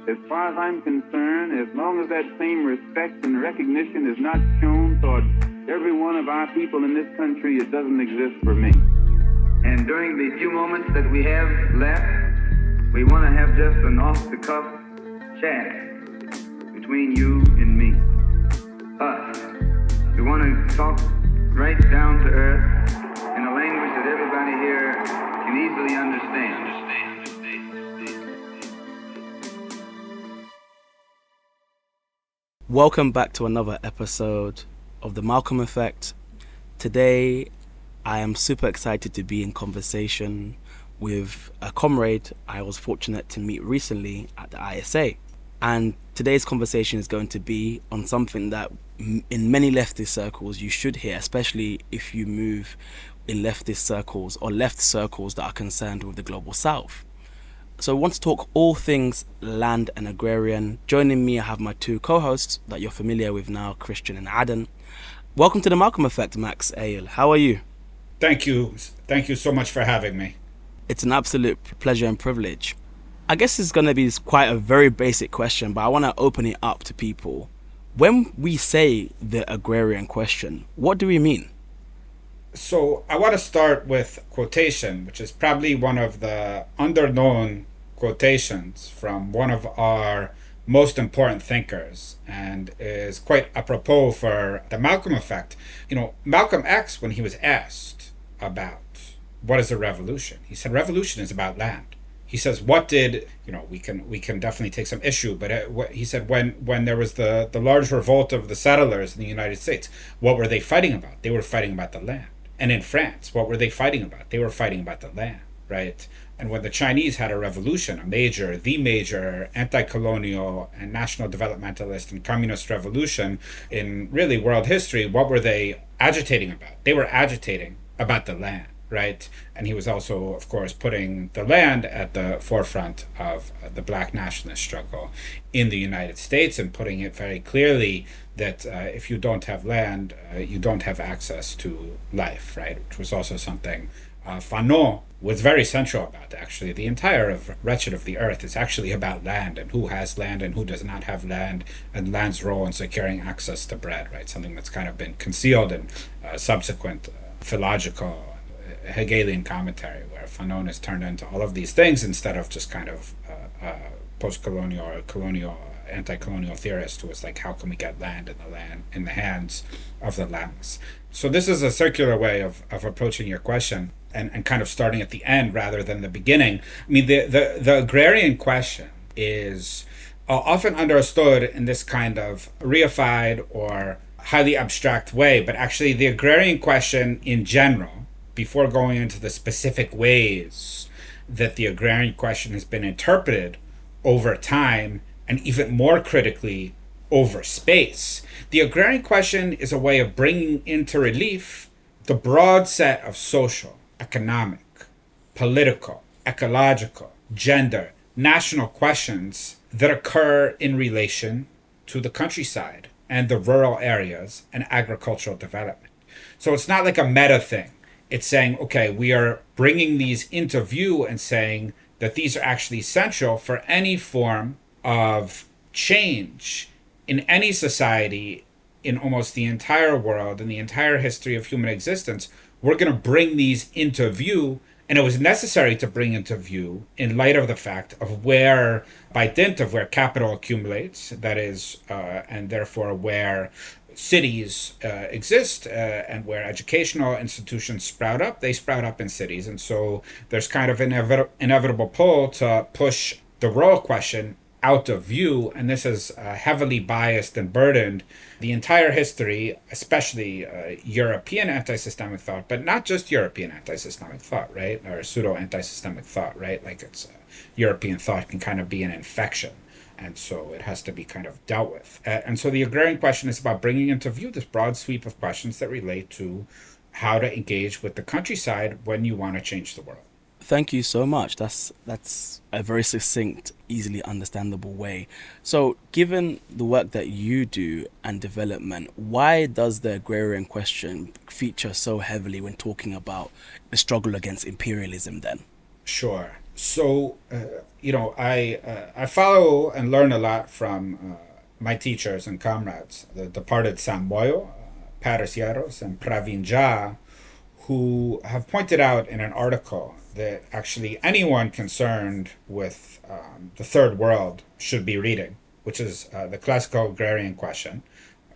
As far as I'm concerned, as long as that same respect and recognition is not shown toward every one of our people in this country, it doesn't exist for me. And during the few moments that we have left, we want to have just an off-the-cuff chat between you and me. Us. We want to talk right down to earth in a language that everybody here can easily understand. Welcome back to another episode of The Malcolm Effect. Today, I am super excited to be in conversation with a comrade I was fortunate to meet recently at the ISA. And today's conversation is going to be on something that in many leftist circles you should hear, especially if you move in leftist circles or left circles that are concerned with the global south. So I want to talk all things land and agrarian. Joining me, I have my two co-hosts that you're familiar with now, Christian and Aden. Welcome to the Malcolm Effect, Max Ayle. How are you? Thank you. Thank you so much for having me. It's an absolute pleasure and privilege. I guess it's going to be quite a very basic question, but I want to open it up to people. When we say the Agrarian Question, what do we mean? So I want to start with quotation, which is probably one of the underknown quotations from one of our most important thinkers and is quite apropos for the Malcolm effect. You know, Malcolm X, when he was asked about what is a revolution, he said revolution is about land. He says, what did, we can definitely take some issue, but he said when there was the large revolt of the settlers in the United States, what were they fighting about? They were fighting about the land. And in France, what were they fighting about? They were fighting about the land, right? And when the Chinese had a revolution, the major anti-colonial and national developmentalist and communist revolution in really world history, what were they agitating about? They were agitating about the land, right? And he was also, of course, putting the land at the forefront of the Black nationalist struggle in the United States and putting it very clearly that if you don't have land, you don't have access to life, right? Which was also something Fanon was very central about, actually. The entire Wretched of the Earth is actually about land and who has land and who does not have land and land's role in securing access to bread, right? Something that's kind of been concealed in subsequent philological Hegelian commentary, where Fanon is turned into all of these things instead of just kind of post-colonial or colonial anti-colonial theorist who was like, how can we get land in the hands of the landless? So this is a circular way of approaching your question and kind of starting at the end rather than the beginning. I mean, the agrarian question is often understood in this kind of reified or highly abstract way, but actually the agrarian question in general, before going into the specific ways that the agrarian question has been interpreted over time, and even more critically, over space. The agrarian question is a way of bringing into relief the broad set of social, economic, political, ecological, gender, national questions that occur in relation to the countryside and the rural areas and agricultural development. So it's not like a meta thing. It's saying, okay, we are bringing these into view and saying that these are actually essential for any form of change in any society in almost the entire world, in the entire history of human existence. We're going to bring these into view, and it was necessary to bring into view in light of the fact of where, by dint of where capital accumulates, that is, and therefore where cities exist and where educational institutions sprout up, they sprout up in cities. And so there's kind of an inevitable pull to push the rural question out of view, and this is heavily biased and burdened the entire history, especially European anti-systemic thought, but not just European anti-systemic thought, right? Or pseudo-anti-systemic thought, right? Like it's European thought can kind of be an infection, and so it has to be kind of dealt with. And so the agrarian question is about bringing into view this broad sweep of questions that relate to how to engage with the countryside when you want to change the world. Thank you so much. That's a very succinct, easily understandable way. So given the work that you do and development, why does the agrarian question feature so heavily when talking about the struggle against imperialism then? Sure. So, I follow and learn a lot from my teachers and comrades, the departed Sam Boyo, Paris Yaros, and Praveen Jha, who have pointed out in an article that actually anyone concerned with the third world should be reading, which is the classical Agrarian Question,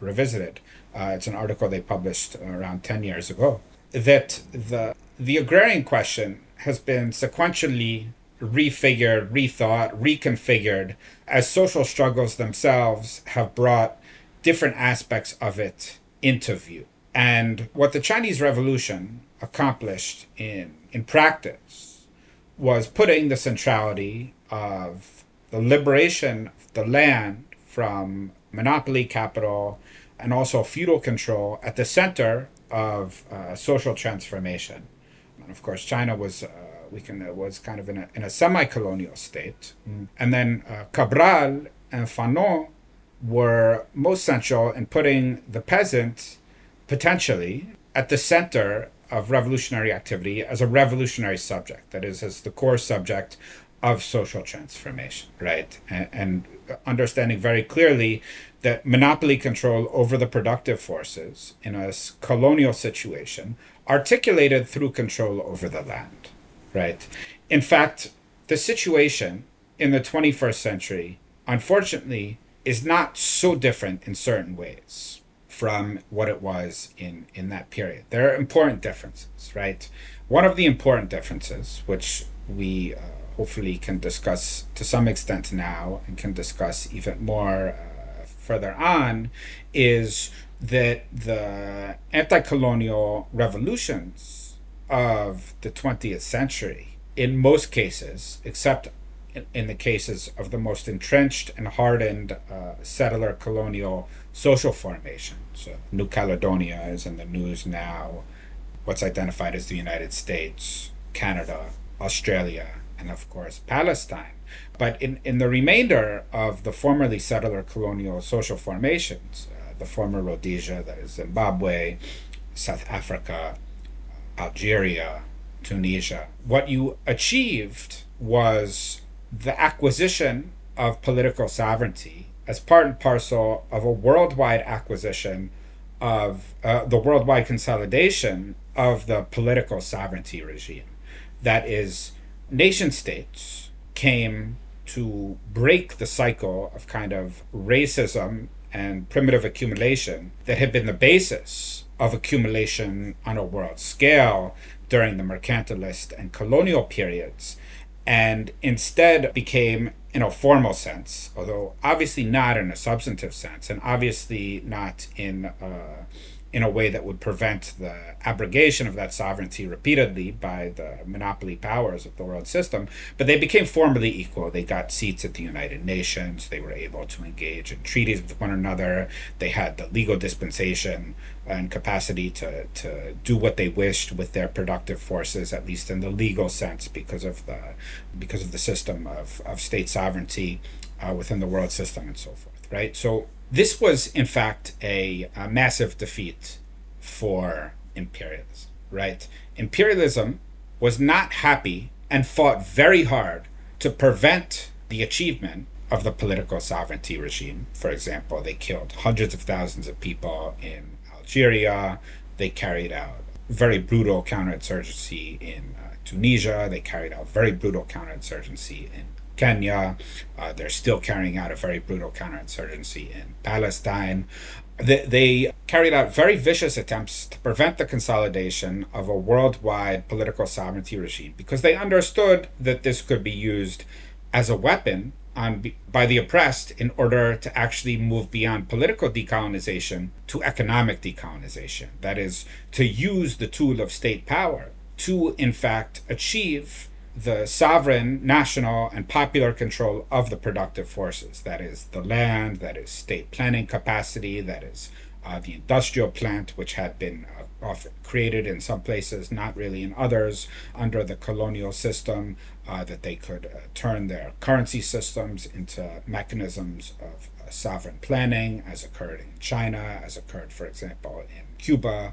revisited. It's an article they published around 10 years ago. That the Agrarian Question has been sequentially refigured, rethought, reconfigured as social struggles themselves have brought different aspects of it into view. And what the Chinese Revolution accomplished in practice was putting the centrality of the liberation of the land from monopoly capital and also feudal control at the center of social transformation. And of course, China was was kind of in a semi-colonial state, and then Cabral and Fanon were most central in putting the peasant potentially at the center of revolutionary activity as a revolutionary subject, that is, as the core subject of social transformation, right? And understanding very clearly that monopoly control over the productive forces in a colonial situation articulated through control over the land, right? In fact, the situation in the 21st century, unfortunately, is not so different in certain ways from what it was in that period. There are important differences, right? One of the important differences, which we hopefully can discuss to some extent now and can discuss even more further on, is that the anti-colonial revolutions of the 20th century, in most cases, except in the cases of the most entrenched and hardened settler colonial social formations. So New Caledonia is in the news now, what's identified as the United States, Canada, Australia, and of course Palestine. But in the remainder of the formerly settler colonial social formations, the former Rhodesia, that is Zimbabwe, South Africa, Algeria, Tunisia, what you achieved was the acquisition of political sovereignty as part and parcel of a worldwide acquisition of the worldwide consolidation of the political sovereignty regime. That is, nation states came to break the cycle of kind of racism and primitive accumulation that had been the basis of accumulation on a world scale during the mercantilist and colonial periods, and instead became, in a formal sense, although obviously not in a substantive sense, and obviously not in a way that would prevent the abrogation of that sovereignty repeatedly by the monopoly powers of the world system, but they became formally equal. They got seats at the United Nations. They were able to engage in treaties with one another. They had the legal dispensation and capacity to do what they wished with their productive forces, at least in the legal sense, because of the system of state sovereignty within the world system and so forth, right? So this was, in fact, a massive defeat for imperialism, right? Imperialism was not happy and fought very hard to prevent the achievement of the political sovereignty regime. For example, they killed hundreds of thousands of people in Algeria. They carried out very brutal counterinsurgency in Tunisia. They carried out very brutal counterinsurgency in Kenya. They're still carrying out a very brutal counterinsurgency in Palestine. They carried out very vicious attempts to prevent the consolidation of a worldwide political sovereignty regime because they understood that this could be used as a weapon by the oppressed in order to actually move beyond political decolonization to economic decolonization. That is, to use the tool of state power to, in fact, achieve the sovereign, national, and popular control of the productive forces. That is the land, that is state planning capacity, that is the industrial plant, which had been often created in some places, not really in others, under the colonial system, that they could turn their currency systems into mechanisms of sovereign planning, as occurred in China, as occurred, for example, in Cuba,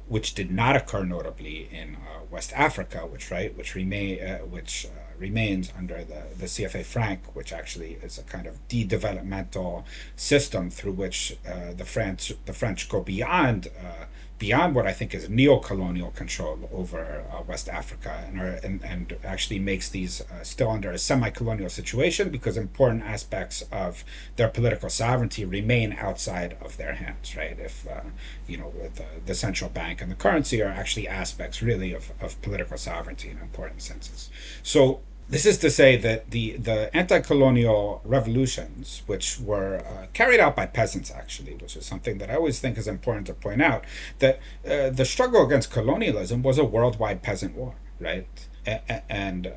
which did not occur notably in West Africa, which remains under the CFA franc, which actually is a kind of de-developmental system through which the French go beyond what I think is neo-colonial control over West Africa, and actually makes these still under a semi-colonial situation, because important aspects of their political sovereignty remain outside of their hands, right? If with the central bank and the currency are actually aspects really of political sovereignty in important senses. So this is to say that the anti-colonial revolutions, which were carried out by peasants, actually, which is something that I always think is important to point out, that the struggle against colonialism was a worldwide peasant war, right? And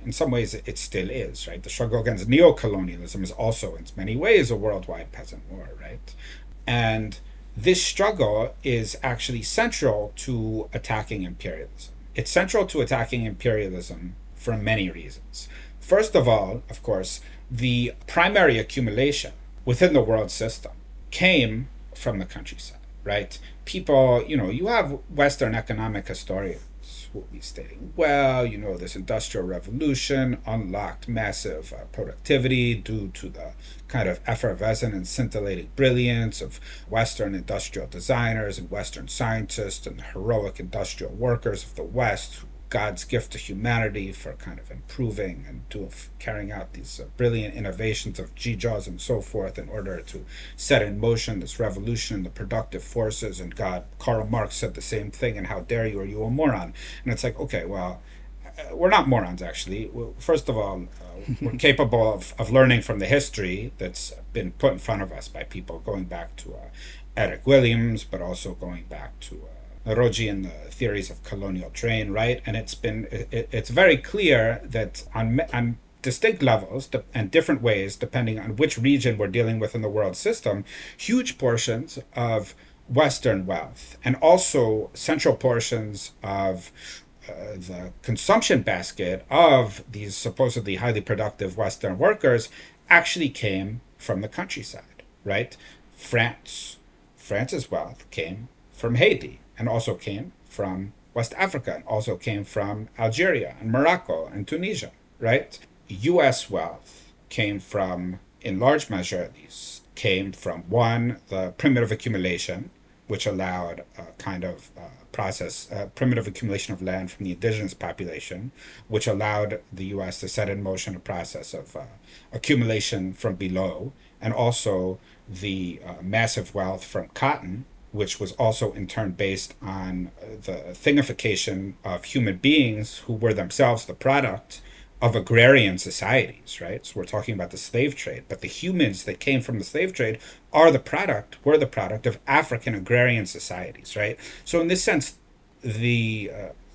in some ways it still is, right? The struggle against neo-colonialism is also in many ways a worldwide peasant war, right? And this struggle is actually central to attacking imperialism. It's central to attacking imperialism for many reasons. First of all, of course, the primary accumulation within the world system came from the countryside, right? People, you have Western economic historians who will be stating, well, this industrial revolution unlocked massive productivity due to the kind of effervescent and scintillating brilliance of Western industrial designers and Western scientists and heroic industrial workers of the West, God's gift to humanity for kind of improving and carrying out these brilliant innovations of GJAWS and so forth in order to set in motion this revolution in the productive forces. And Karl Marx said the same thing, and how dare you, are you a moron? And it's like, okay, well, we're not morons, actually. First of all, we're capable of learning from the history that's been put in front of us by people going back to Eric Williams, but also going back to Roji and the theories of colonial train, right? And it's very clear that on distinct levels and different ways, depending on which region we're dealing with in the world system, huge portions of Western wealth and also central portions of the consumption basket of these supposedly highly productive Western workers actually came from the countryside, right? France's wealth came from Haiti, and also came from West Africa, and also came from Algeria and Morocco and Tunisia, right? U.S. wealth came from, in large measure at least, one, the primitive accumulation, which allowed a kind of primitive accumulation of land from the indigenous population, which allowed the U.S. to set in motion a process of accumulation from below, and also the massive wealth from cotton, which was also in turn based on the thingification of human beings who were themselves the product of agrarian societies, right? So we're talking about the slave trade, but the humans that came from the slave trade were the product of African agrarian societies, right? So in this sense, the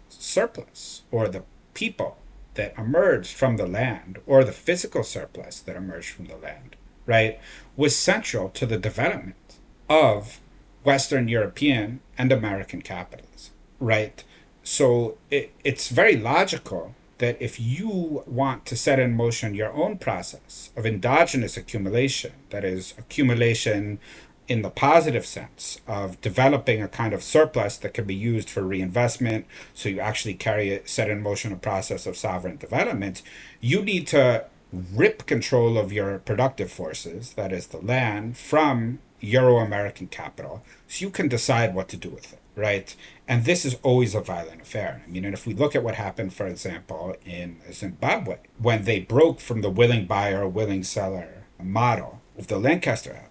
surplus, or the people that emerged from the land, or the physical surplus that emerged from the land, right, was central to the development of Western European and American capitalism, right? So it's very logical that if you want to set in motion your own process of endogenous accumulation, that is, accumulation in the positive sense of developing a kind of surplus that can be used for reinvestment, so you actually set in motion a process of sovereign development, you need to rip control of your productive forces, that is the land, from Euro-American capital, so you can decide what to do with it, right? And this is always a violent affair. I mean, and if we look at what happened, for example, in Zimbabwe, when they broke from the willing buyer, willing seller model of the Lancaster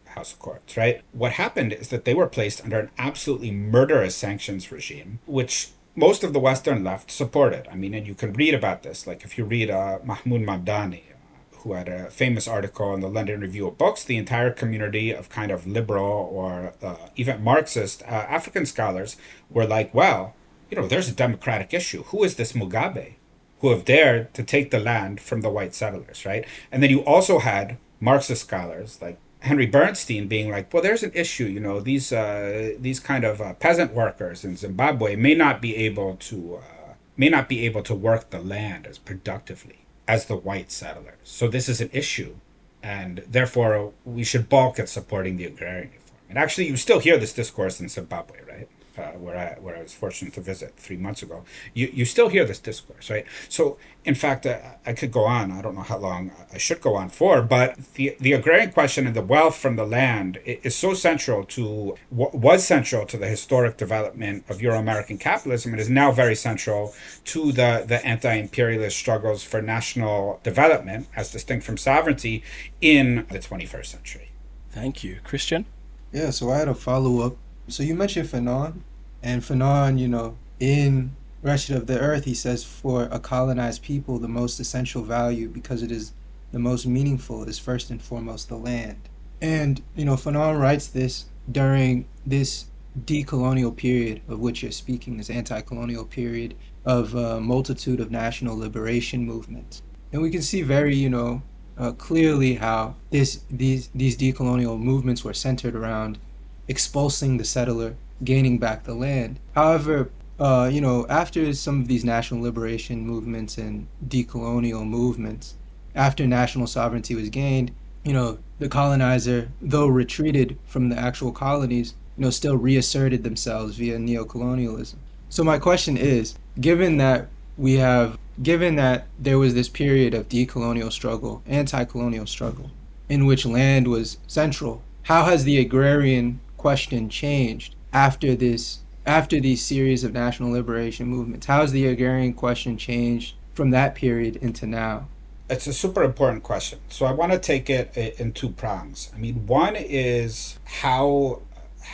House of Courts, right? What happened is that they were placed under an absolutely murderous sanctions regime, which most of the Western left supported. I mean, and you can read about this, like if you read Mahmoud Mamdani, who had a famous article in the London Review of Books, the entire community of kind of liberal or even Marxist African scholars were like, well, there's a democratic issue. Who is this Mugabe who have dared to take the land from the white settlers, right? And then you also had Marxist scholars like Henry Bernstein being like, well, there's an issue, these kind of peasant workers in Zimbabwe may not be able to work the land as productively as the white settlers. So this is an issue, and therefore we should balk at supporting the agrarian reform. And actually, you still hear this discourse in Zimbabwe, right? where I was fortunate to visit 3 months ago, you still hear this discourse, right? So, in fact, I could go on. I don't know how long I should go on for, but the agrarian question and the wealth from the land is so central to was central to the historic development of Euro-American capitalism. It is now very central to the anti-imperialist struggles for national development, as distinct from sovereignty, in the 21st century. Thank you. Christian? Yeah, so I had a follow-up. So you mentioned Fanon, and Fanon, in Wretched of the Earth, he says, for a colonized people, the most essential value, because it is the most meaningful, is first and foremost the land. And, Fanon writes this during this decolonial period of which you're speaking, this anti-colonial period of a multitude of national liberation movements. And we can see very, clearly how these decolonial movements were centered around expulsing the settler, gaining back the land. However, after some of these national liberation movements and decolonial movements, after national sovereignty was gained, the colonizer, though retreated from the actual colonies, still reasserted themselves via neocolonialism. So my question is, given that there was this period of decolonial struggle, anti-colonial struggle, in which land was central, how has the agrarian question changed after these series of national liberation movements? How has the agrarian question changed from that period into now? It's a super important question. So I want to take it in two prongs. I mean, one is how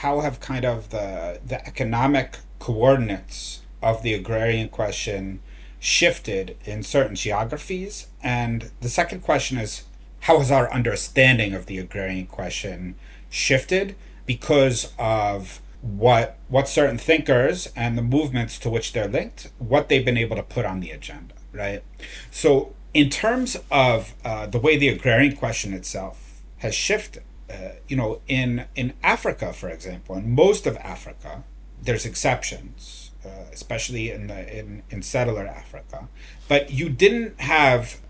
have kind of the economic coordinates of the agrarian question shifted in certain geographies? And the second question is, how has our understanding of the agrarian question shifted because of what certain thinkers and the movements to which they're linked, what they've been able to put on the agenda, right? So in terms of the way the agrarian question itself has shifted, in Africa, for example, in most of Africa, there's exceptions, especially in settler Africa. But you didn't have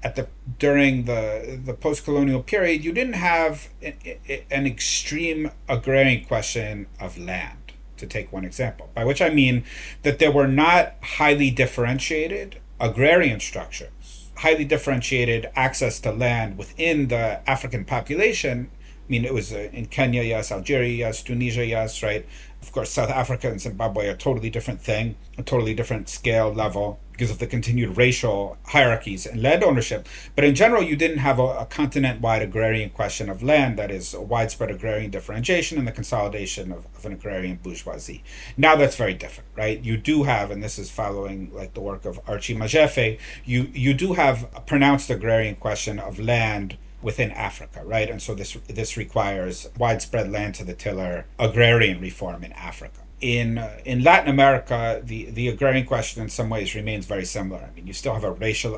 during the post-colonial period, you didn't have an extreme agrarian question of land, to take one example. By which I mean that there were not highly differentiated agrarian structures, highly differentiated access to land within the African population. I mean, it was in Kenya, yes, Algeria, yes, Tunisia, yes, right? Of course, South Africa and Zimbabwe are a totally different thing, a totally different scale level because of the continued racial hierarchies and land ownership. But in general, you didn't have a continent-wide agrarian question of land, that is, a widespread agrarian differentiation and the consolidation of an agrarian bourgeoisie. Now that's very different, right? You do have, and this is following like the work of Archie Majefe, you do have a pronounced agrarian question of land within Africa, right? And so this requires widespread land to the tiller agrarian reform in Africa. In Latin America, the agrarian question in some ways remains very similar. I mean, you still have a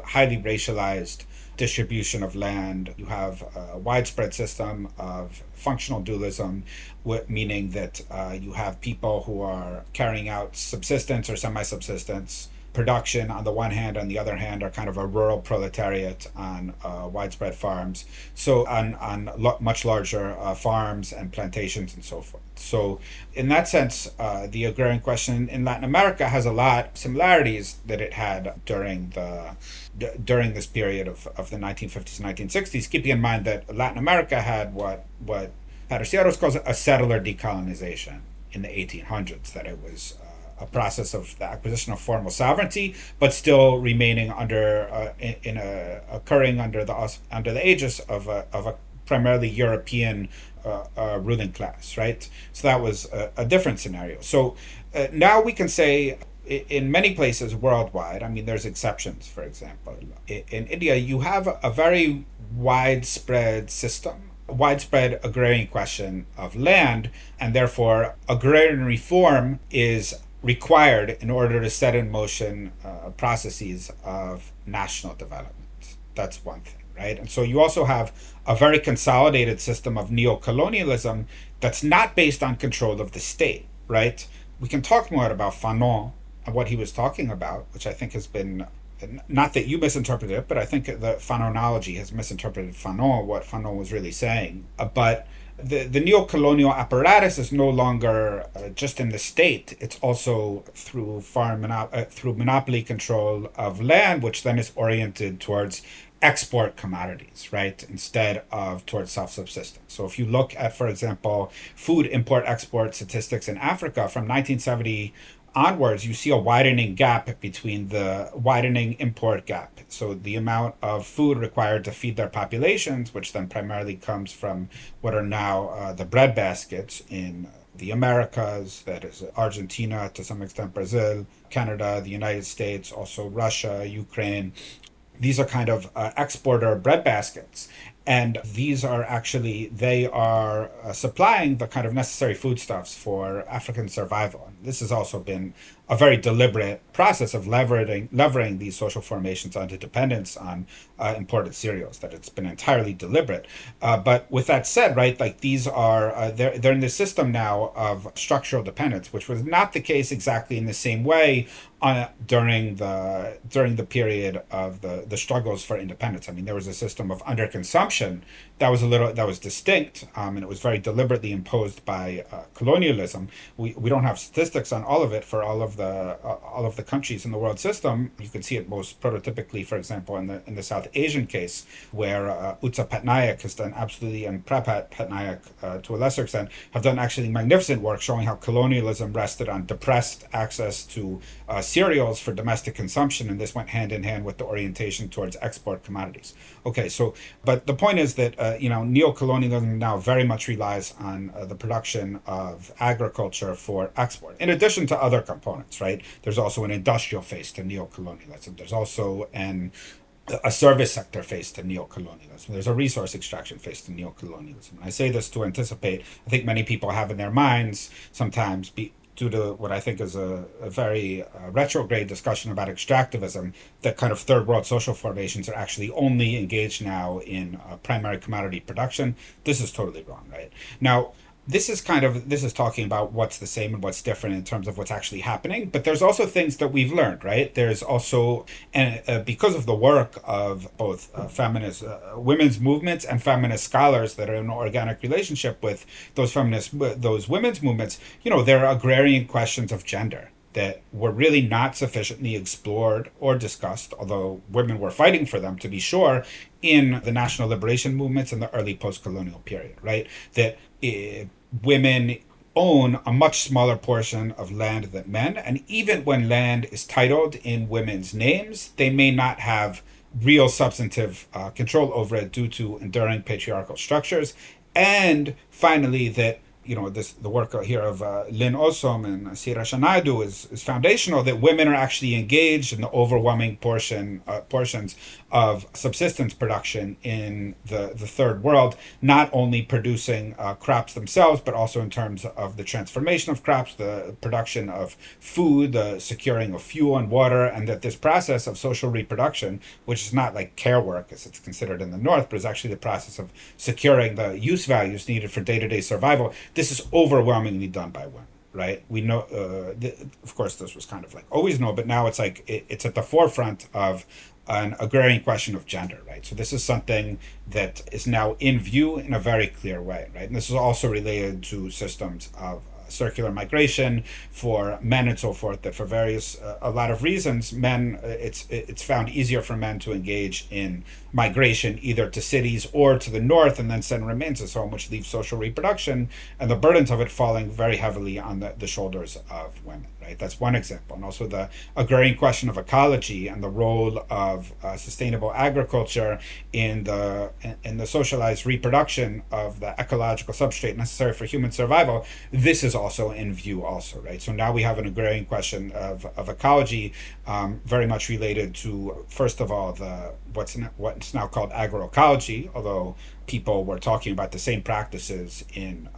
highly racialized distribution of land. You have a widespread system of functional dualism, meaning that you have people who are carrying out subsistence or semi-subsistence production on the one hand, on the other hand are kind of a rural proletariat on widespread farms, so on much larger farms and plantations and so forth. So in that sense, the agrarian question in Latin America has a lot of similarities that it had during this period of the 1950s and 1960s, keeping in mind that Latin America had what Patricianos calls a settler decolonization in the 1800s, that it was a process of the acquisition of formal sovereignty, but still remaining occurring under the aegis of a primarily European ruling class, right? So that was a different scenario. So now we can say in many places worldwide, I mean, there's exceptions. For example, in India, you have a very widespread system, widespread agrarian question of land, and therefore agrarian reform is required in order to set in motion processes of national development. That's one thing, right? And so you also have a very consolidated system of neocolonialism that's not based on control of the state, right? We can talk more about Fanon and what he was talking about, which I think has been, not that you misinterpreted it, but I think the Fanonology has misinterpreted Fanon, what Fanon was really saying. But the neo-colonial apparatus is no longer just in the state. It's also through through monopoly control of land, which then is oriented towards export commodities, right, instead of towards self-subsistence. So if you look at, for example, food import-export statistics in Africa from 1970 onwards, you see a widening gap between the widening import gap. So the amount of food required to feed their populations, which then primarily comes from what are now the breadbaskets in the Americas, that is Argentina, to some extent Brazil, Canada, the United States, also Russia, Ukraine. These are kind of exporter breadbaskets. And these are actually, they are supplying the kind of necessary foodstuffs for African survival. And this has also been a very deliberate process of levering these social formations onto dependence on imported cereals, that it's been entirely deliberate. But with that said, right, like these are, they're in the system now of structural dependence, which was not the case exactly in the same way during the period of the struggles for independence. I mean, there was a system of underconsumption that was distinct, and it was very deliberately imposed by colonialism. We don't have statistics on all of it for all of the countries in the world system. You can see it most prototypically, for example, in the South Asian case, where Utsa Patnaik has done absolutely, and Prapat Patnaik to a lesser extent, have done actually magnificent work showing how colonialism rested on depressed access to cereals for domestic consumption, and this went hand in hand with the orientation towards export commodities. Okay, so, but the point is that neo-colonialism now very much relies on the production of agriculture for export, in addition to other components, right? There's also an industrial face to neo-colonialism. There's also a service sector face to neo-colonialism. There's a resource extraction face to neo-colonialism. I say this to anticipate, I think many people have in their minds sometimes, due to what I think is a very retrograde discussion about extractivism, that kind of third world social formations are actually only engaged now in primary commodity production. This is totally wrong, right? Now, this is talking about what's the same and what's different in terms of what's actually happening, but there's also things that we've learned, right? There's also, and because of the work of both feminist women's movements and feminist scholars that are in an organic relationship with those women's movements, there are agrarian questions of gender that were really not sufficiently explored or discussed, although women were fighting for them, to be sure, in the national liberation movements in the early post-colonial period, right? That women own a much smaller portion of land than men, and even when land is titled in women's names, they may not have real substantive control over it due to enduring patriarchal structures. And finally, that the work here of Lynn Osom and Sira Shanaidu is foundational, that women are actually engaged in the overwhelming portions of subsistence production in the third world, not only producing crops themselves, but also in terms of the transformation of crops, the production of food, the securing of fuel and water, and that this process of social reproduction, which is not like care work as it's considered in the North, but is actually the process of securing the use values needed for day-to-day survival. This is overwhelmingly done by women, right? We know, of course, this was kind of like always known, but now it's like it's at the forefront of an agrarian question of gender, right? So this is something that is now in view in a very clear way, right? And this is also related to systems of circular migration for men and so forth, that for a lot of reasons, men, it's found easier for men to engage in migration either to cities or to the north and then send remains home, which leaves social reproduction and the burdens of it falling very heavily on the shoulders of women, right? That's one example. And also the agrarian question of ecology and the role of sustainable agriculture in the socialized reproduction of the ecological substrate necessary for human survival. This is also in view also, right? So now we have an agrarian question of ecology, very much related to, first of all, what's now called agroecology, although people were talking about the same practices in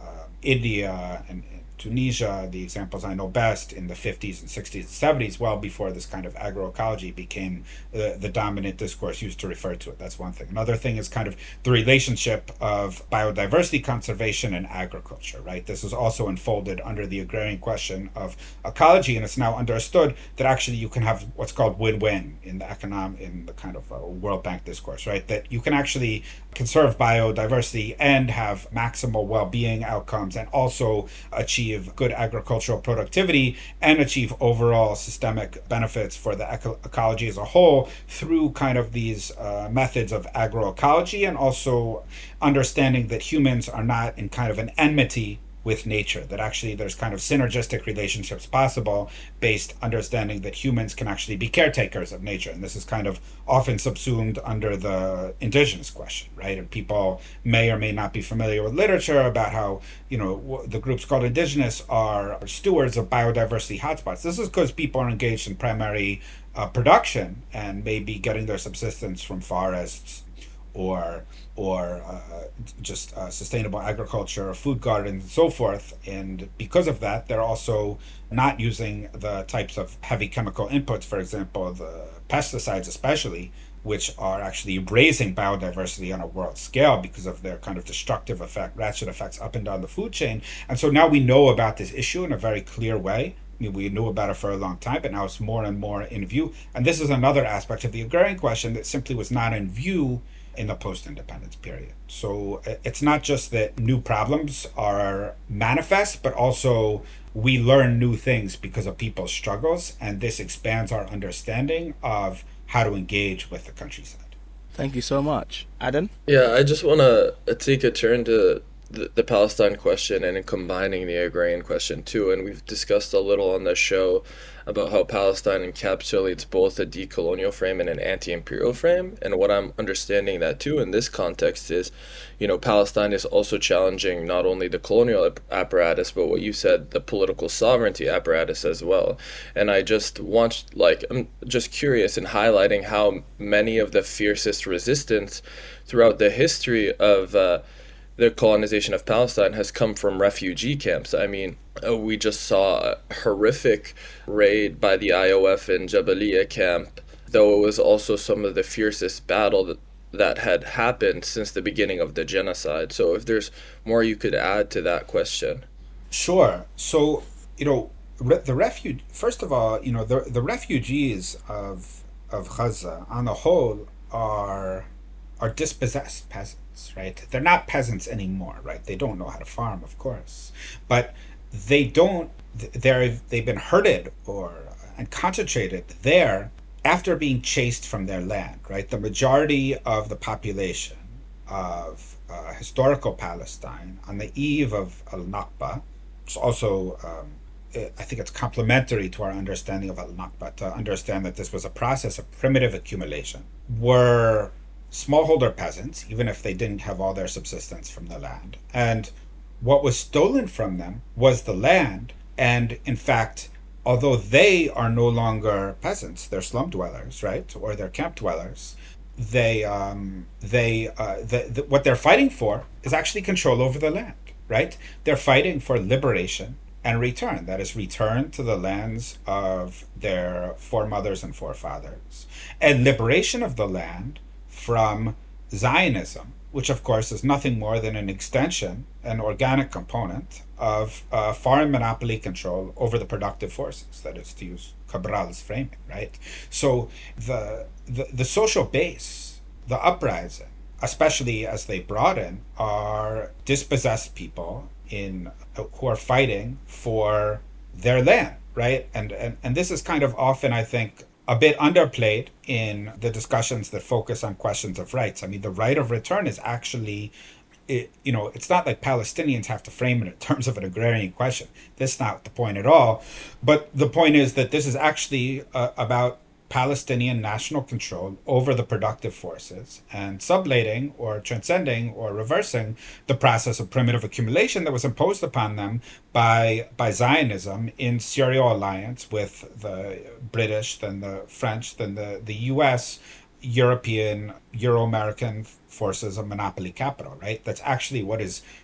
India and Tunisia, the examples I know best, in the 50s and 60s and 70s, well before this kind of agroecology became the dominant discourse used to refer to it. That's one thing. Another thing is kind of the relationship of biodiversity conservation and agriculture, right? This is also unfolded under the agrarian question of ecology, and it's now understood that actually you can have what's called win-win in the kind of World Bank discourse, right? That you can actually conserve biodiversity and have maximal well-being outcomes and also achieve good agricultural productivity and achieve overall systemic benefits for the ecology as a whole through kind of these methods of agroecology, and also understanding that humans are not in kind of an enmity with nature, that actually there's kind of synergistic relationships possible based understanding that humans can actually be caretakers of nature. And this is kind of often subsumed under the indigenous question, right? And people may or may not be familiar with literature about how, the groups called indigenous are stewards of biodiversity hotspots. This is because people are engaged in primary production and maybe getting their subsistence from forests or just sustainable agriculture or food gardens and so forth. And because of that, they're also not using the types of heavy chemical inputs, for example, the pesticides especially, which are actually raising biodiversity on a world scale because of their kind of destructive effect, ratchet effects up and down the food chain. And so now we know about this issue in a very clear way. We knew about it for a long time, but now it's more and more in view. And this is another aspect of the agrarian question that simply was not in view in the post-independence period. So it's not just that new problems are manifest, but also we learn new things because of people's struggles, and this expands our understanding of how to engage with the countryside. Thank you so much. Adam? Yeah, I just want to take a turn to the Palestine question and in combining the agrarian question too. And we've discussed a little on the show about how Palestine encapsulates both a decolonial frame and an anti-imperial frame. And what I'm understanding that too in this context is, Palestine is also challenging not only the colonial apparatus, but what you said, the political sovereignty apparatus as well. And I'm just curious in highlighting how many of the fiercest resistance throughout the history of the colonization of Palestine has come from refugee camps. I mean, we just saw a horrific raid by the IOF in Jabalia camp, though it was also some of the fiercest battle that had happened since the beginning of the genocide. So if there's more you could add to that question. Sure. So, first of all, the refugees of Gaza on the whole are dispossessed peasants. Right? They're not peasants anymore, right? They don't know how to farm, of course, but they've been herded and concentrated there after being chased from their land, right? The majority of the population of historical Palestine on the eve of al-Nakba, which also I think it's complementary to our understanding of al-Nakba to understand that this was a process of primitive accumulation, were smallholder peasants, even if they didn't have all their subsistence from the land. And what was stolen from them was the land. And in fact, although they are no longer peasants, they're slum dwellers, right? Or they're camp dwellers. What they're fighting for is actually control over the land, right? They're fighting for liberation and return. That is, return to the lands of their foremothers and forefathers. And liberation of the land from Zionism, which of course is nothing more than an extension, an organic component of foreign monopoly control over the productive forces. That is, to use Cabral's framing, right? So the social base, the uprising, especially as they broaden, are dispossessed people who are fighting for their land, right? And this is kind of often, I think, a bit underplayed in the discussions that focus on questions of rights. I mean, the right of return is actually, it's not like Palestinians have to frame it in terms of an agrarian question. That's not the point at all. But the point is that this is actually about Palestinian national control over the productive forces and sublating or transcending or reversing the process of primitive accumulation that was imposed upon them by Zionism in serial alliance with the British, then the French, then the US, European, Euro-American forces of monopoly capital, right? That's actually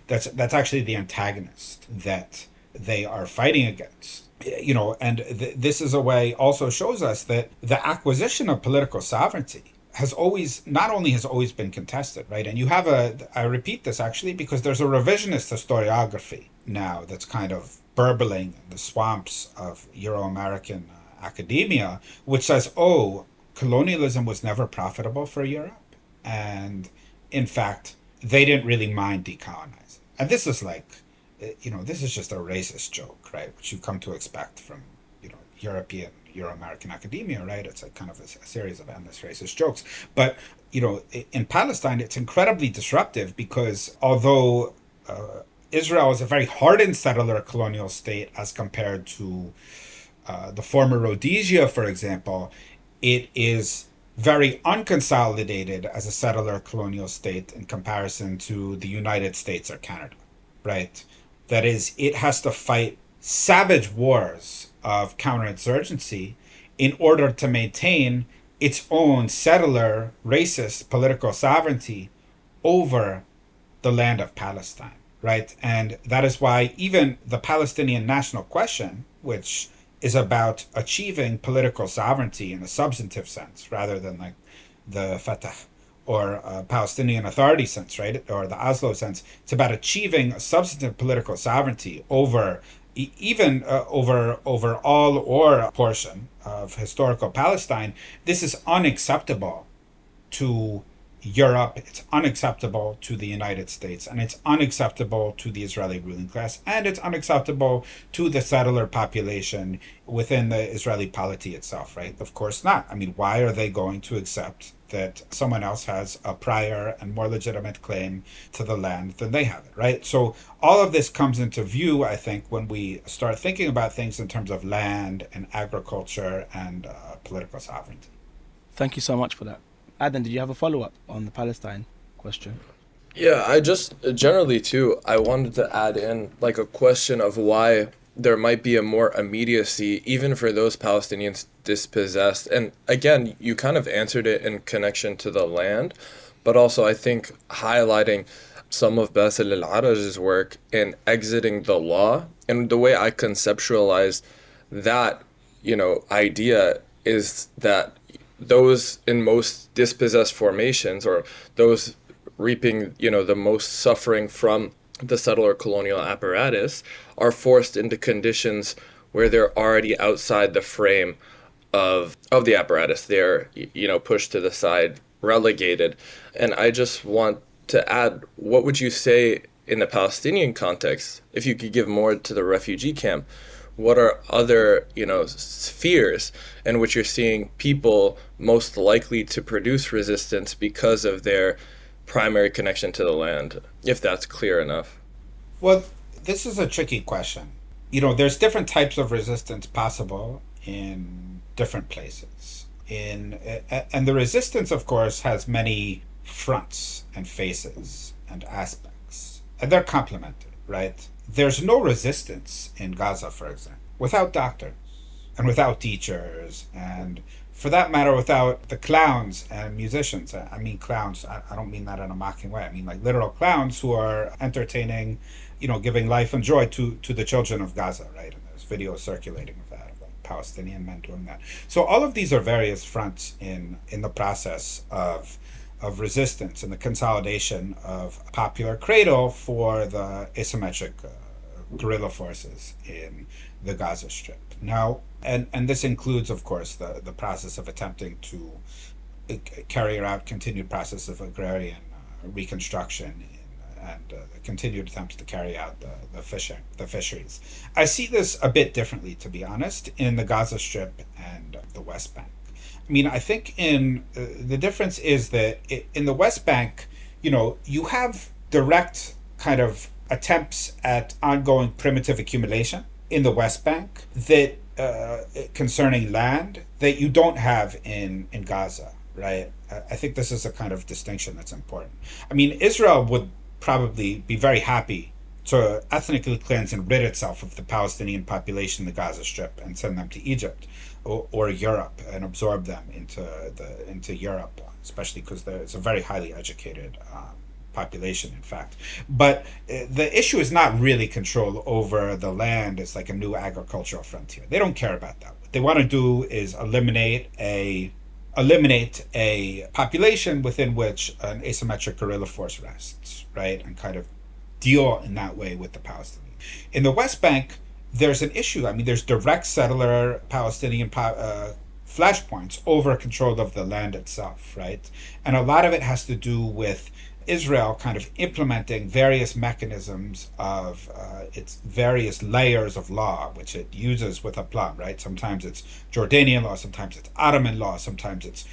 that's actually the antagonist that they are fighting against. And this is a way also shows us that the acquisition of political sovereignty has always been contested, right? And you have I repeat this actually because there's a revisionist historiography now that's kind of burbling in the swamps of Euro-American academia, which says, oh, colonialism was never profitable for Europe. And in fact, they didn't really mind decolonizing. And this is this is just a racist joke, right? Which you come to expect from, European, Euro-American academia, right? It's kind of a series of endless racist jokes. But, in Palestine, it's incredibly disruptive because although Israel is a very hardened settler colonial state as compared to the former Rhodesia, for example, it is very unconsolidated as a settler colonial state in comparison to the United States or Canada, right? That is, it has to fight savage wars of counterinsurgency in order to maintain its own settler, racist political sovereignty over the land of Palestine, right? And that is why even the Palestinian national question, which is about achieving political sovereignty in a substantive sense rather than like the Fatah or Palestinian Authority sense, right? Or the Oslo sense. It's about achieving a substantive political sovereignty over over all or a portion of historical Palestine. This is unacceptable to Europe, it's unacceptable to the United States, and it's unacceptable to the Israeli ruling class, and it's unacceptable to the settler population within the Israeli polity itself, right? Of course not. I mean, why are they going to accept that someone else has a prior and more legitimate claim to the land than they have it, right? So all of this comes into view, I think, when we start thinking about things in terms of land and agriculture and political sovereignty. Thank you so much for that. Adam, did you have a follow-up on the Palestine question? Yeah, I just generally too, I wanted to add in like a question of why there might be a more immediacy even for those Palestinians dispossessed. And again, you kind of answered it in connection to the land, but also I think highlighting some of Basil al-Araj's work in exiting the law. And the way I conceptualize that, idea is that those in most dispossessed formations, or those reaping, the most suffering from the settler colonial apparatus, are forced into conditions where they're already outside the frame of the apparatus. They're, pushed to the side, relegated. And I just want to add, what would you say in the Palestinian context, if you could give more to the refugee camp, what are other, spheres in which you're seeing people most likely to produce resistance because of their primary connection to the land, if that's clear enough? Well, this is a tricky question. There's different types of resistance possible in different places. And the resistance, of course, has many fronts and faces and aspects, and they're complementary, right? There's no resistance in Gaza, for example, without doctors and without teachers, and for that matter, without the clowns and musicians. I mean clowns, I don't mean that in a mocking way. I mean like literal clowns who are entertaining, giving life and joy to the children of Gaza, right? And there's videos circulating of that, of like Palestinian men doing that. So all of these are various fronts in the process of resistance and the consolidation of a popular cradle for the asymmetric guerrilla forces in the Gaza Strip. Now, and this includes, of course, the process of attempting to carry out continued process of agrarian reconstruction and the continued attempts to carry out the fisheries. I see this a bit differently, to be honest, in the Gaza Strip and the West Bank. I mean, I think the difference is that in the West Bank, you have direct kind of attempts at ongoing primitive accumulation in the West Bank that concerning land that you don't have in Gaza, right? I think this is a kind of distinction that's important. I mean, Israel would probably be very happy to ethnically cleanse and rid itself of the Palestinian population in the Gaza Strip and send them to Egypt or Europe and absorb them into Europe, especially because it's a very highly educated population, in fact. But the issue is not really control over the land as like a new agricultural frontier. They don't care about that. What they want to do is eliminate a population within which an asymmetric guerrilla force rests, right? And kind of deal in that way with the Palestinians. In the West Bank, there's an issue. I mean, there's direct settler Palestinian flashpoints over control of the land itself, right? And a lot of it has to do with Israel kind of implementing various mechanisms of its various layers of law, which it uses with aplomb, right? Sometimes it's Jordanian law, sometimes it's Ottoman law, sometimes it's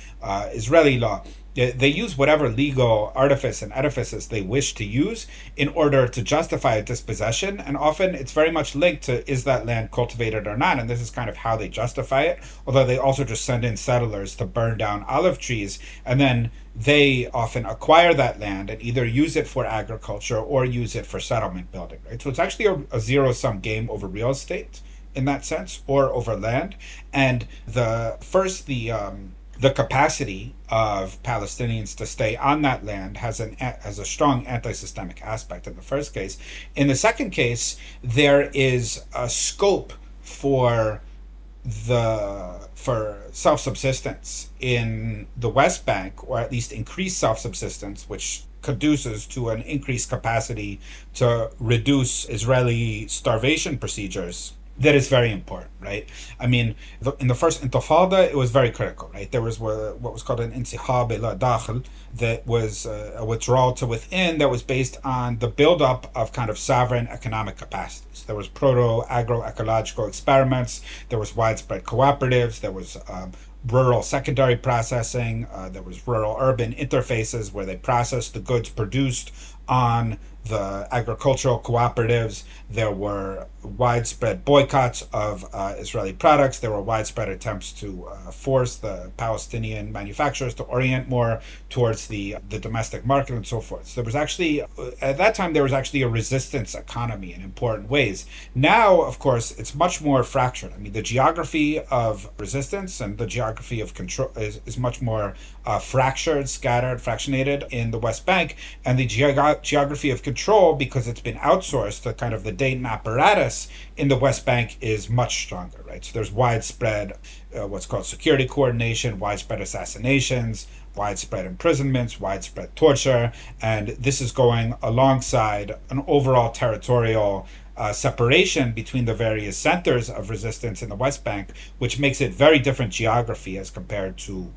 Israeli law. They use whatever legal artifice and edifices they wish to use in order to justify a dispossession. And often it's very much linked to, is that land cultivated or not? And this is kind of how they justify it. Although they also just send in settlers to burn down olive trees. And then they often acquire that land and either use it for agriculture or use it for settlement building, right? So it's actually a zero-sum game over real estate in that sense, or over land. And the capacity of Palestinians to stay on that land has a strong anti-systemic aspect in the first case. In the second case, there is a scope for self-subsistence in the West Bank, or at least increased self-subsistence, which conduces to an increased capacity to reduce Israeli starvation procedures. That is very important, right? I mean, in the first Intifada, it was very critical, right? There was what was called an insihab ila dakhil, that was a withdrawal to within, that was based on the buildup of kind of sovereign economic capacities. There was proto-agroecological experiments, there was widespread cooperatives, there was rural secondary processing, there was rural-urban interfaces where they processed the goods produced on the agricultural cooperatives. There were widespread boycotts of Israeli products. There were widespread attempts to force the Palestinian manufacturers to orient more towards the domestic market and so forth. So there was actually, at that time, there was actually a resistance economy in important ways. Now, of course, it's much more fractured. I mean, the geography of resistance and the geography of control is much more fractured, scattered, fractionated in the West Bank, and the geography of control, because it's been outsourced to kind of the Dayton apparatus in the West Bank, is much stronger, right? So there's widespread what's called security coordination, widespread assassinations, widespread imprisonments, widespread torture, and this is going alongside an overall territorial separation between the various centers of resistance in the West Bank, which makes it very different geography as compared to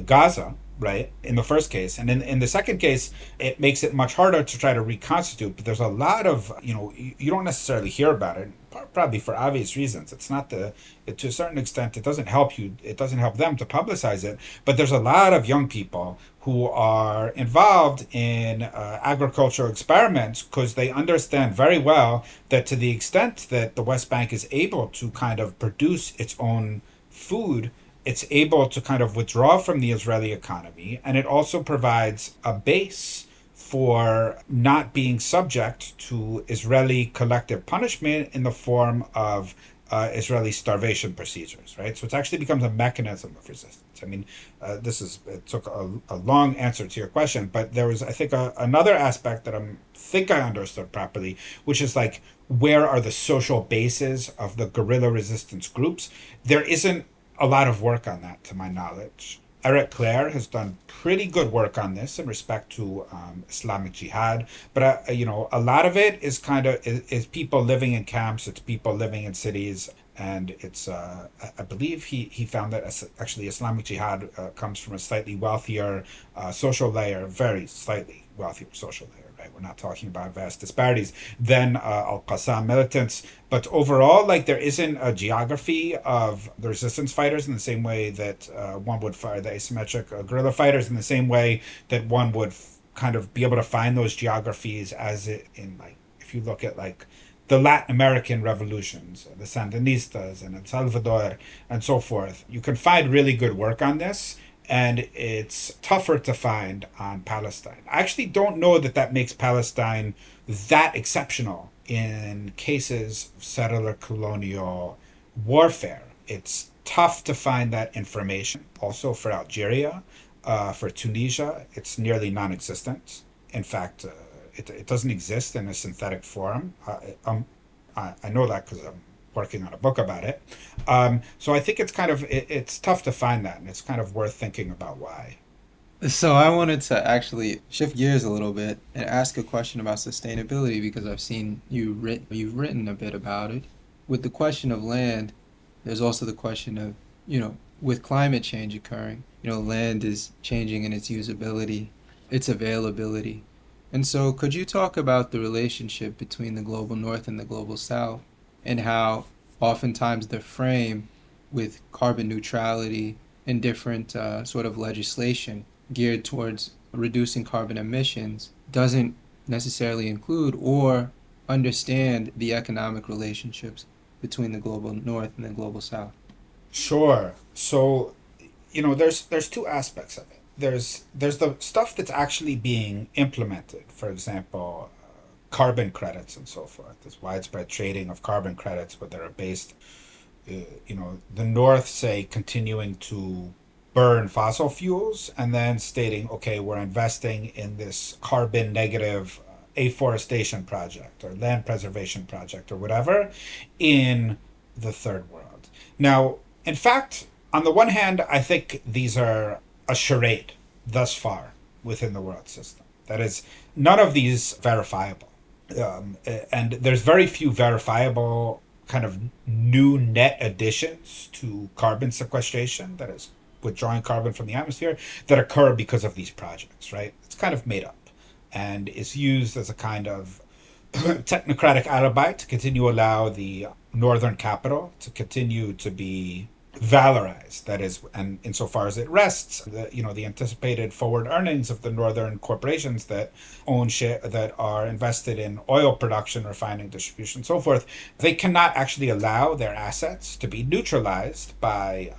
Gaza, right, in the first case. And in the second case, it makes it much harder to try to reconstitute. But there's a lot of, you don't necessarily hear about it, probably for obvious reasons. It's not to a certain extent, it doesn't help them to publicize it. But there's a lot of young people who are involved in agricultural experiments because they understand very well that to the extent that the West Bank is able to kind of produce its own food, it's able to kind of withdraw from the Israeli economy, and it also provides a base for not being subject to Israeli collective punishment in the form of Israeli starvation procedures, right? So it actually becomes a mechanism of resistance. I mean, it took a long answer to your question, but there was, I think, another aspect that I understood properly, which is like, where are the social bases of the guerrilla resistance groups? There isn't a lot of work on that, to my knowledge. Eric Clare has done pretty good work on this in respect to Islamic Jihad, but a lot of it is is people living in camps. It's people living in cities, and it's I believe he found that actually Islamic Jihad comes from a slightly wealthier social layer, very slightly wealthier social layer. Right? We're not talking about vast disparities than Al-Qassam militants, but overall, like, there isn't a geography of the resistance fighters in the same way that one would find the asymmetric guerrilla fighters, in the same way that one would kind of be able to find those geographies if you look at like the Latin American revolutions, the Sandinistas and El Salvador and so forth. You can find really good work on this, and it's tougher to find on Palestine. I actually don't know that makes Palestine that exceptional in cases of settler colonial warfare. It's tough to find that information. Also for Algeria, for Tunisia, it's nearly non-existent. in fact, it doesn't exist in a synthetic form. I know that because I'm working on a book about it. So I think it's tough to find that, and it's kind of worth thinking about why. So I wanted to actually shift gears a little bit and ask a question about sustainability because I've seen you've written a bit about it. With the question of land, there's also the question of, with climate change occurring, land is changing in its usability, its availability. And so could you talk about the relationship between the global north and the global south and how oftentimes the frame with carbon neutrality and different sort of legislation geared towards reducing carbon emissions doesn't necessarily include or understand the economic relationships between the global north and the global south? Sure. So, there's two aspects of it. There's the stuff that's actually being implemented. For example, carbon credits and so forth. There's widespread trading of carbon credits, but that are based, the North, say, continuing to burn fossil fuels and then stating, okay, we're investing in this carbon negative afforestation project or land preservation project or whatever in the third world. Now, in fact, on the one hand, I think these are a charade thus far within the world system. That is, none of these verifiable. And there's very few verifiable kind of new net additions to carbon sequestration, that is, withdrawing carbon from the atmosphere, that occur because of these projects, right? It's kind of made up and is used as a kind of technocratic alibi to continue allow the northern capital to continue to be valorized. That is, and insofar as it rests, the anticipated forward earnings of the northern corporations that own share that are invested in oil production, refining, distribution, so forth, they cannot actually allow their assets to be neutralized by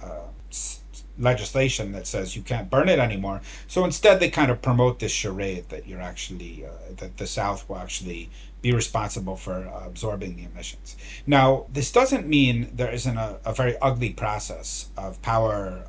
legislation that says you can't burn it anymore. So instead, they kind of promote this charade that you're actually that the South will actually be responsible for absorbing the emissions. Now, this doesn't mean there isn't a very ugly process of power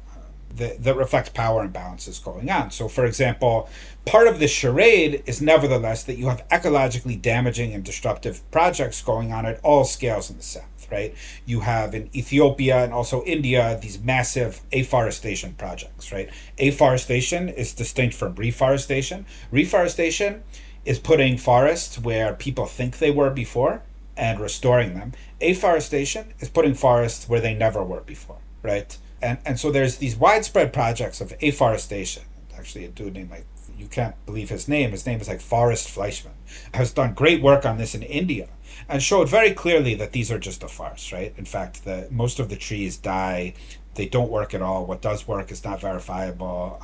that reflects power imbalances going on. So, for example, part of this charade is nevertheless that you have ecologically damaging and disruptive projects going on at all scales in the South. Right? You have in Ethiopia and also India these massive afforestation projects, right? Afforestation is distinct from reforestation. Reforestation is putting forests where people think they were before and restoring them. Afforestation is putting forests where they never were before, right? And so there's these widespread projects of afforestation. Actually, a dude named, like, you can't believe his name. His name is like Forrest Fleischman, has done great work on this in India and showed very clearly that these are just a farce, right? In fact, most of the trees die. They don't work at all. What does work is not verifiable.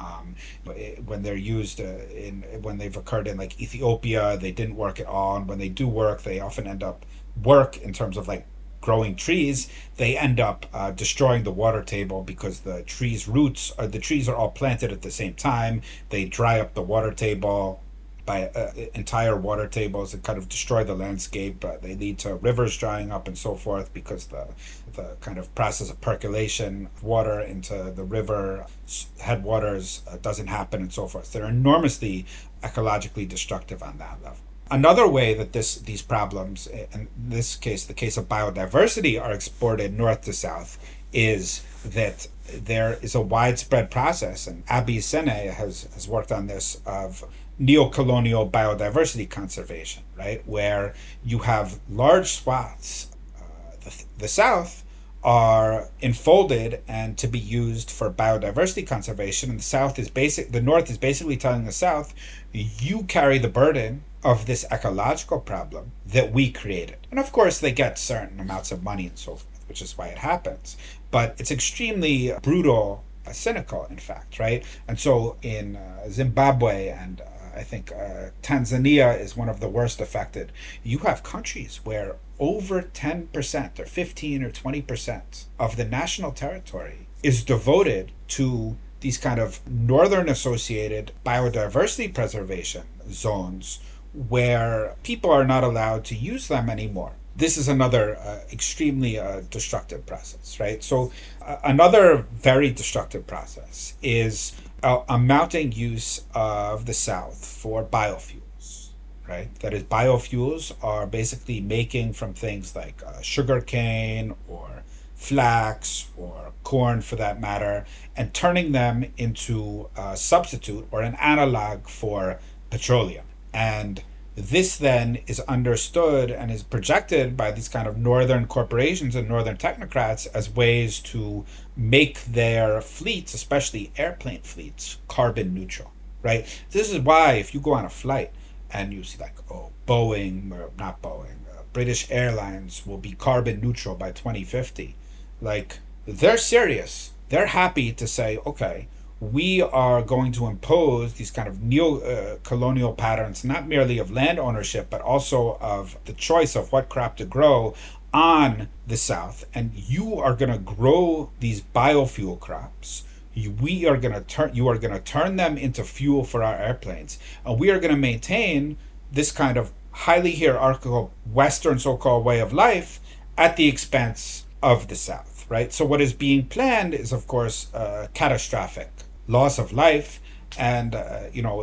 When they're used when they've occurred in like Ethiopia, they didn't work at all. And when they do work, they often end up work in terms of like growing trees. They end up destroying the water table because the trees' roots, the trees are all planted at the same time. They dry up the water table by entire water tables and kind of destroy the landscape. They lead to rivers drying up and so forth because the kind of process of percolation of water into the river headwaters doesn't happen and so forth. They're enormously ecologically destructive on that level. Another way that these problems, in this case, the case of biodiversity, are exported north to south is that there is a widespread process, and Abi Sene has worked on this, of neo-colonial biodiversity conservation, right? Where you have large swaths, the South, are enfolded and to be used for biodiversity conservation, and the North is basically telling the South, you carry the burden of this ecological problem that we created. And of course, they get certain amounts of money and so forth, which is why it happens. But it's extremely brutal, cynical, in fact, right? And so in Zimbabwe and I think Tanzania is one of the worst affected. You have countries where over 10% or 15 or 20% of the national territory is devoted to these kind of northern associated biodiversity preservation zones where people are not allowed to use them anymore. This is another extremely destructive process, right? So another very destructive process is a mounting use of the South for biofuels, right? That is, biofuels are basically making from things like sugarcane or flax or corn for that matter, and turning them into a substitute or an analog for petroleum. And this then is understood and is projected by these kind of northern corporations and northern technocrats as ways to make their fleets, especially airplane fleets, carbon neutral, right? This is why if you go on a flight and you see like, oh, Boeing, or not Boeing, British Airlines will be carbon neutral by 2050, like, they're serious. They're happy to say, okay, we are going to impose these kind of neo-colonial patterns, not merely of land ownership, but also of the choice of what crop to grow on the South. And you are going to grow these biofuel crops. You are going to turn them into fuel for our airplanes. And we are going to maintain this kind of highly hierarchical Western so-called way of life at the expense of the South, right? So what is being planned is, of course, catastrophic loss of life. And,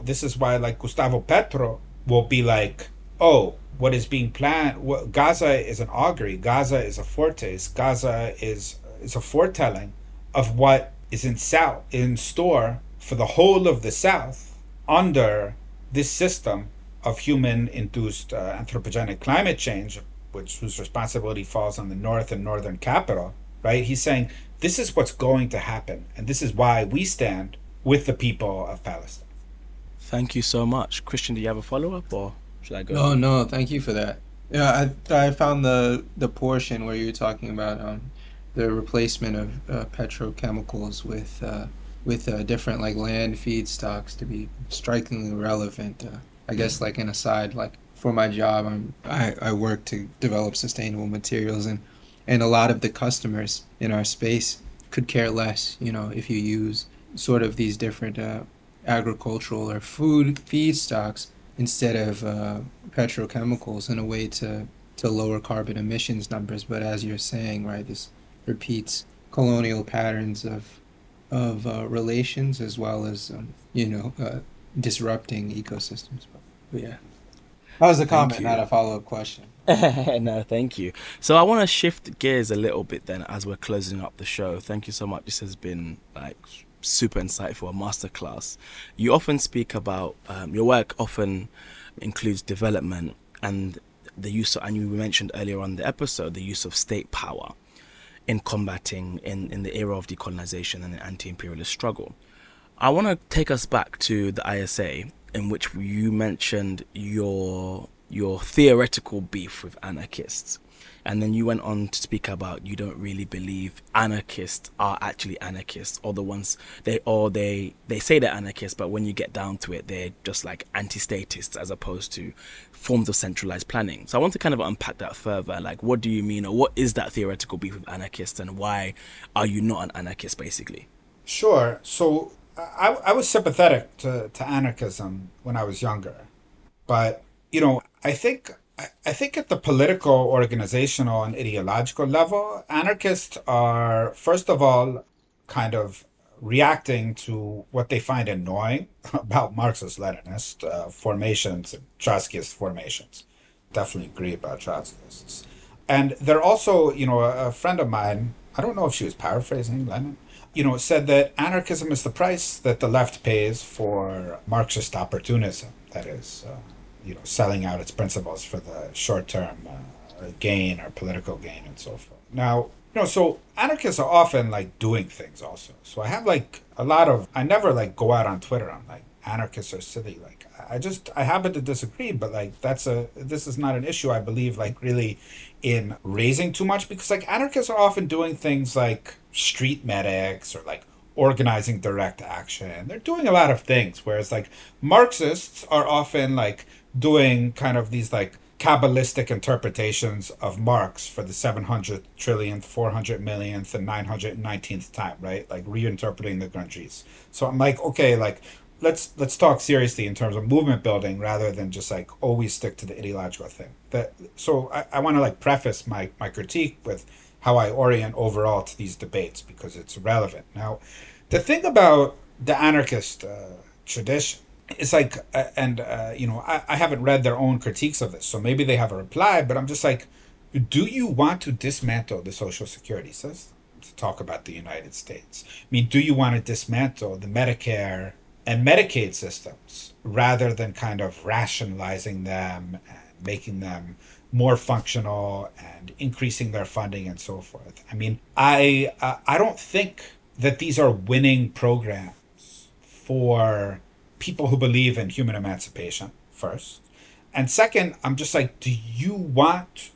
this is why, like, Gustavo Petro will be like, oh, what is being planned, Gaza is an augury, Gaza is a foretaste, Gaza is a foretelling of what is in store for the whole of the South under this system of human-induced anthropogenic climate change, whose responsibility falls on the North and Northern capital, right? He's saying this is what's going to happen, and this is why we stand with the people of Palestine. Thank you so much. Christian, do you have a follow-up, or should I go? No, thank you for that. Yeah, I found the portion where you're talking about the replacement of petrochemicals with different like land feedstocks to be strikingly relevant. I guess like an aside, like for my job, I work to develop sustainable materials, and a lot of the customers in our space could care less, if you use sort of these different agricultural or food feedstocks instead of petrochemicals in a way to lower carbon emissions numbers. But as you're saying, right, this repeats colonial patterns of relations as well as disrupting ecosystems. But yeah, that was a comment, not a follow-up question. No, thank you. So I want to shift gears a little bit then as we're closing up the show. Thank you so much. This has been like super insightful, a masterclass. You often speak about your work often includes development and the use of, and you mentioned earlier on the episode, the use of state power in combating in the era of decolonization and the anti-imperialist struggle. I want to take us back to the ISA, in which you mentioned your theoretical beef with anarchists, and then you went on to speak about you don't really believe anarchists are actually anarchists, or the ones they say they're anarchists, but when you get down to it, they're just like anti-statists as opposed to forms of centralized planning. So I want to kind of unpack that further. Like, what do you mean, or what is that theoretical beef with anarchists, and why are you not an anarchist, basically? Sure. So I was sympathetic to anarchism when I was younger, but I think at the political, organizational, and ideological level, anarchists are, first of all, kind of reacting to what they find annoying about Marxist-Leninist formations and Trotskyist formations. Definitely agree about Trotskyists. And they're also, a friend of mine, I don't know if she was paraphrasing Lenin, said that anarchism is the price that the left pays for Marxist opportunism. That is, selling out its principles for the short-term gain or political gain and so forth. Now, so anarchists are often like doing things also. So I have like I never like go out on Twitter. I'm like, anarchists are silly. Like, I happen to disagree, but like this is not an issue I believe like really in raising too much, because like anarchists are often doing things like street medics or like organizing direct action. They're doing a lot of things, whereas like Marxists are often like doing kind of these like Kabbalistic interpretations of Marx for the 700 trillionth, 400 millionth, and 919th time, right? Like reinterpreting the Grundrisse. So I'm like, okay, like let's talk seriously in terms of movement building rather than just like always stick to the ideological thing. So I want to like preface my critique with how I orient overall to these debates because it's relevant. Now, the thing about the anarchist tradition it's like, I haven't read their own critiques of this, so maybe they have a reply, but I'm just like, do you want to dismantle the Social Security system? To talk about the United States. I mean, do you want to dismantle the Medicare and Medicaid systems rather than kind of rationalizing them and making them more functional and increasing their funding and so forth? I mean, I don't think that these are winning programs for people who believe in human emancipation, first. And second, I'm just like, what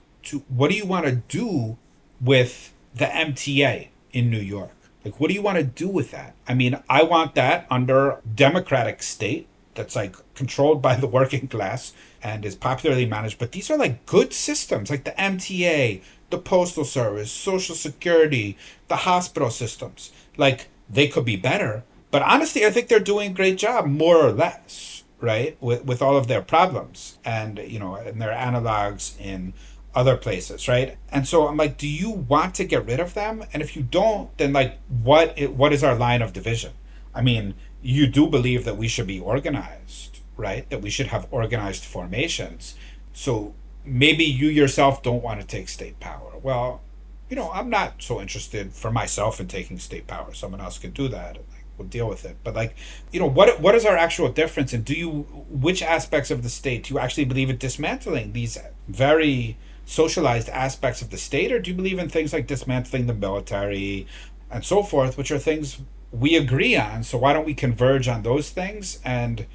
do you want to do with the MTA in New York? Like, what do you want to do with that? I mean, I want that under democratic state that's like controlled by the working class and is popularly managed. But these are like good systems, like the MTA, the Postal Service, Social Security, the hospital systems. Like, they could be better. But honestly, I think they're doing a great job, more or less, right? With all of their problems and, and their analogs in other places, right? And so I'm like, do you want to get rid of them? And if you don't, then like, what is our line of division? I mean, you do believe that we should be organized, right? That we should have organized formations. So maybe you yourself don't want to take state power. Well, I'm not so interested for myself in taking state power. Someone else could do that. Like, we'll deal with it. But like, what is our actual difference? And which aspects of the state do you actually believe in dismantling? These very socialized aspects of the state, or do you believe in things like dismantling the military and so forth, which are things we agree on? So why don't we converge on those things? And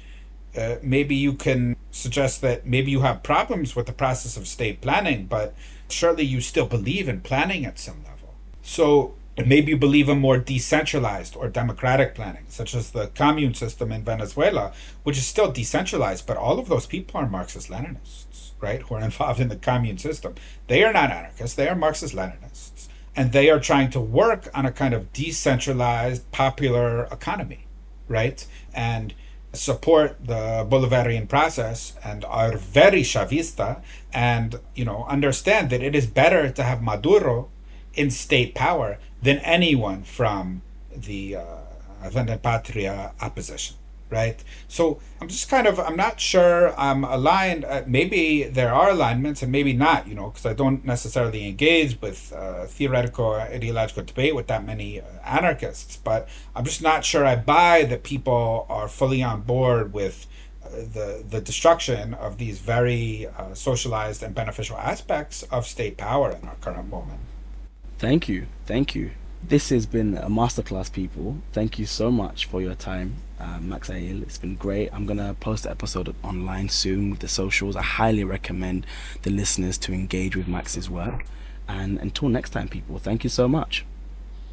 maybe you can suggest that maybe you have problems with the process of state planning, but surely you still believe in planning at some level. So maybe you believe in more decentralized or democratic planning, such as the commune system in Venezuela, which is still decentralized, but all of those people are Marxist-Leninists, right, who are involved in the commune system. They are not anarchists, they are Marxist-Leninists. And they are trying to work on a kind of decentralized, popular economy, right? And support the Bolivarian process and are very Chavista and, understand that it is better to have Maduro in state power than anyone from the Patria opposition, right? So I'm not sure I'm aligned. Maybe there are alignments and maybe not, because I don't necessarily engage with theoretical ideological debate with that many anarchists, but I'm just not sure I buy that people are fully on board with the destruction of these very socialized and beneficial aspects of state power in our current moment. Thank you. This has been a masterclass, people. Thank you so much for your time, Max Ail. It's been great. I'm going to post the episode online soon with the socials. I highly recommend the listeners to engage with Max's work. And until next time, people, thank you so much.